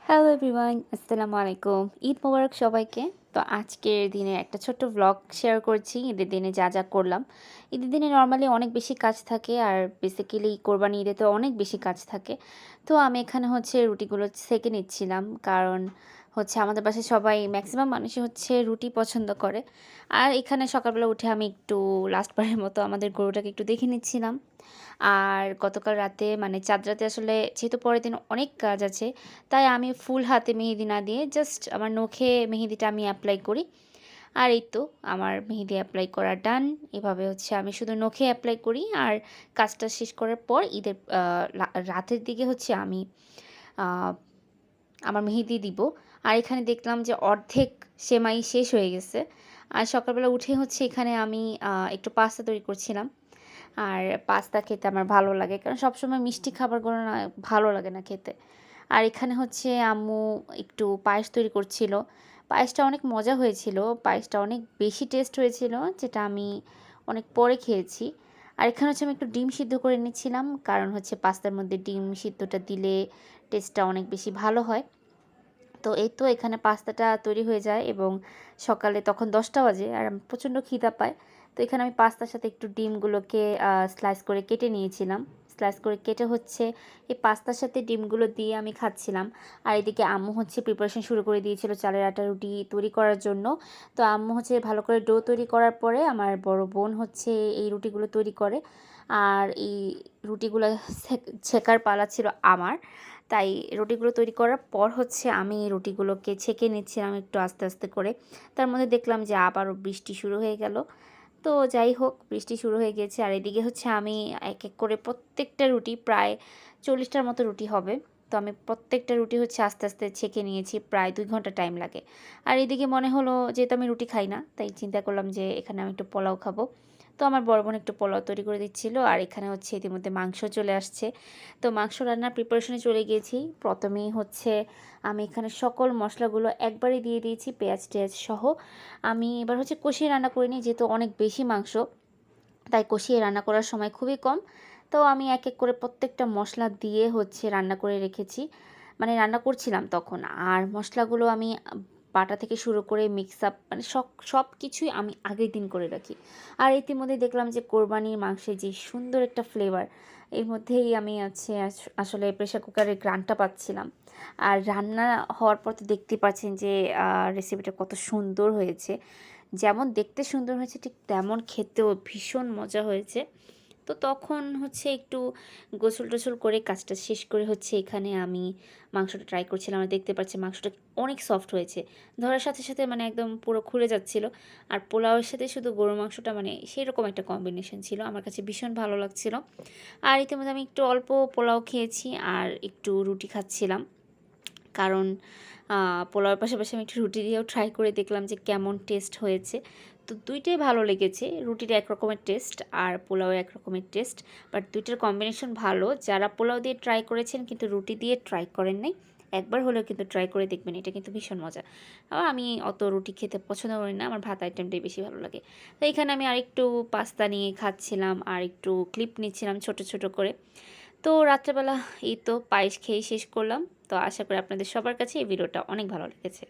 Hello everyone, আসসালামু আলাইকুম। ঈদ মোবারক সবাইকে। তো আজকের দিনে একটা ছোট্ট ভ্লগ শেয়ার করছি ঈদের দিনে যা করলাম। ঈদের দিনে নরমালি অনেক বেশি কাজ থাকে আর বেসিক্যালি কোরবানি ঈদে তো অনেক বেশি কাজ থাকে। তো আমি এখানে হচ্ছে রুটিগুলো সেঁকে নিচ্ছিলাম। কারণ হচ্ছে আমাদের বাসায় সবাই ম্যাক্সিমাম মানুষই হচ্ছে রুটি পছন্দ করে। আর এখানে সকালবেলা উঠে আমি একটু লাস্ট বারের মতো আমাদের গরুটাকে একটু দেখে নিচ্ছিলাম। আর গতকাল রাতে মানে চাঁদ রাতে আসলে যেহেতু পরের দিন অনেক কাজ আছে, তাই আমি ফুল হাতে মেহেদি না দিয়ে জাস্ট আমার নখে মেহেদিটা আমি অ্যাপ্লাই করি। আর এই তো আমার মেহেদি অ্যাপ্লাই করা ডান। এভাবে হচ্ছে আমি শুধু নখে অ্যাপ্লাই করি আর কাজটা শেষ করার পর ঈদের রাতের দিকে হচ্ছে আমি আ আমার মেহেদি দিব। আর এখানে দেখলাম যে অর্ধেক সেমাই শেষ হয়ে গেছে। আর সকালবেলা উঠে হচ্ছে এখানে আমি একটু পাস্তা তৈরি করছিলাম। আর পাস্তা খেতে আমার ভালো লাগে। কারণ সবসময় মিষ্টি খাবারগুলো না ভালো লাগে না খেতে। আর এখানে হচ্ছে আম্মু একটু পায়েস তৈরি করছিল। পায়েসটা অনেক মজা হয়েছিল। পায়েসটা অনেক বেশি টেস্ট হয়েছিল, যেটা আমি অনেক পরে খেয়েছি। আর এখানে হচ্ছে আমি একটু ডিম সিদ্ধ করে নিচ্ছিলাম। কারণ হচ্ছে পাস্তার মধ্যে ডিম সিদ্ধটা দিলে টেস্টটা অনেক বেশি ভালো হয়। তো এই তো এখানে পাস্তাটা তৈরি হয়ে যায় এবং সকালে তখন 10টা বাজে আর আমার প্রচণ্ড খিদা পায়। তো এখানে আমি পাস্তার সাথে একটু ডিমগুলোকে স্লাইস করে কেটে নিয়েছিলাম। স্লাইস করে কেটে হচ্ছে এই পাস্তার সাথে ডিমগুলো দিয়ে আমি খাচ্ছিলাম। আর এদিকে আম্মু হচ্ছে প্রিপারেশন শুরু করে দিয়েছিল চালের আটা রুটি তৈরি করার জন্য। তো আম্মু হচ্ছে ভালো করে ডো তৈরি করার পরে আমার বড় বোন হচ্ছে এই রুটিগুলো তৈরি করে। আর এই রুটিগুলো ছেঁকার পালা ছিল আমার। তাই রুটিগুলো তৈরি করার পর হচ্ছে আমি রুটিগুলোকে ছেঁকে নিচ্ছিলাম একটু আস্তে আস্তে করে। তার মধ্যে দেখলাম যে আবারও বৃষ্টি শুরু হয়ে গেল। তো যাই হোক, বৃষ্টি শুরু হয়ে গিয়েছে আর এদিকে হচ্ছে আমি এক এক করে প্রত্যেকটা রুটি প্রায় 40টার মতো রুটি হবে। তো আমি প্রত্যেকটা রুটি হচ্ছে আস্তে আস্তে ছেঁকে নিয়েছি, প্রায় 2 ঘন্টা টাইম লাগে। আর এদিকে মনে হলো যেহেতু আমি রুটি খাই না, তাই চিন্তা করলাম যে এখানে আমি একটু পোলাও খাবো। তো আমার বড় বোন একটু পোলাও তৈরি করে দিচ্ছিল আর এখানে হচ্ছে ইতিমধ্যে মাংস চলে আসছে। তো মাংস রান্নার প্রিপারেশনে চলে গিয়েছি। প্রথমেই হচ্ছে আমি এখানে সকল মশলাগুলো একবারে দিয়ে দিয়েছি, পেঁয়াজ টেয়াজ সহ। আমি এবার হচ্ছে কষিয়ে রান্না করিনি, যেহেতু অনেক বেশি মাংস, তাই কষিয়ে রান্না করার সময় খুবই কম। তো আমি এক এক করে প্রত্যেকটা মশলা দিয়ে হচ্ছে রান্না করে রেখেছি, মানে রান্না করছিলাম তখন। আর মশলাগুলো আমি বাটা থেকে শুরু করে মিক্স আপ মানে সব কিছুই আমি আগের দিন করে রাখি। আর ইতিমধ্যে দেখলাম যে কোরবানির মাংসের যে সুন্দর একটা ফ্লেভার, এর মধ্যেই আমি আছে আসলে প্রেশার কুকারের ঘ্রাণটা পাচ্ছিলাম। আর রান্না হওয়ার পর তো দেখতেই পাচ্ছেন যে রেসিপিটা কত সুন্দর হয়েছে। যেমন দেখতে সুন্দর হয়েছে ঠিক তেমন খেতেও ভীষণ মজা হয়েছে। তো তখন হচ্ছে একটু গোসল-টোসল করে কাজটা শেষ করে হচ্ছে এখানে আমি মাংসটা ট্রাই করছিলাম। আর দেখতে পাচ্ছি মাংসটা অনেক সফট হয়েছে। ধরার সাথে সাথে মানে একদম পুরো খুলে যাচ্ছিল। আর পোলাওয়ের সাথে শুধু গরুর মাংসটা মানে সেরকম একটা কম্বিনেশন ছিল। আমার কাছে ভীষণ ভালো লাগছিল। আর ইতিমধ্যে আমি একটু অল্প পোলাও খেয়েছি আর একটু রুটি খাচ্ছিলাম। কারণ পোলাওয়ের পাশাপাশি আমি একটু রুটি দিয়েও ট্রাই করে দেখলাম যে কেমন টেস্ট হয়েছে। তো ২ টাই ভালো লেগেছে। রুটির এক রকমের টেস্ট আর পোলাওয়ের এক রকমের টেস্ট। বাট ২ টার কম্বিনেশন ভালো। যারা পোলাও দিয়ে ট্রাই করেছেন কিন্তু রুটি দিয়ে ট্রাই করেন নাই, একবার হলেও কিন্তু ট্রাই করে দেখবেন। এটা কিন্তু ভীষণ মজা। আমি অত রুটি খেতে পছন্দ করি না। আমার ভাত আইটেমটাই বেশি ভালো লাগে। তো এখানে আমি আরেকটু পাস্তা নিয়ে খাচ্ছিলাম আর একটু ক্লিপ নিচ্ছিলাম ছোট, ছোট করে। তো রাত্রেবেলা এই তো পায়েস খেয়েই শেষ করলাম। তো আশা করি আপনাদের সবার কাছে এই ভিডিওটা অনেক ভালো লেগেছে।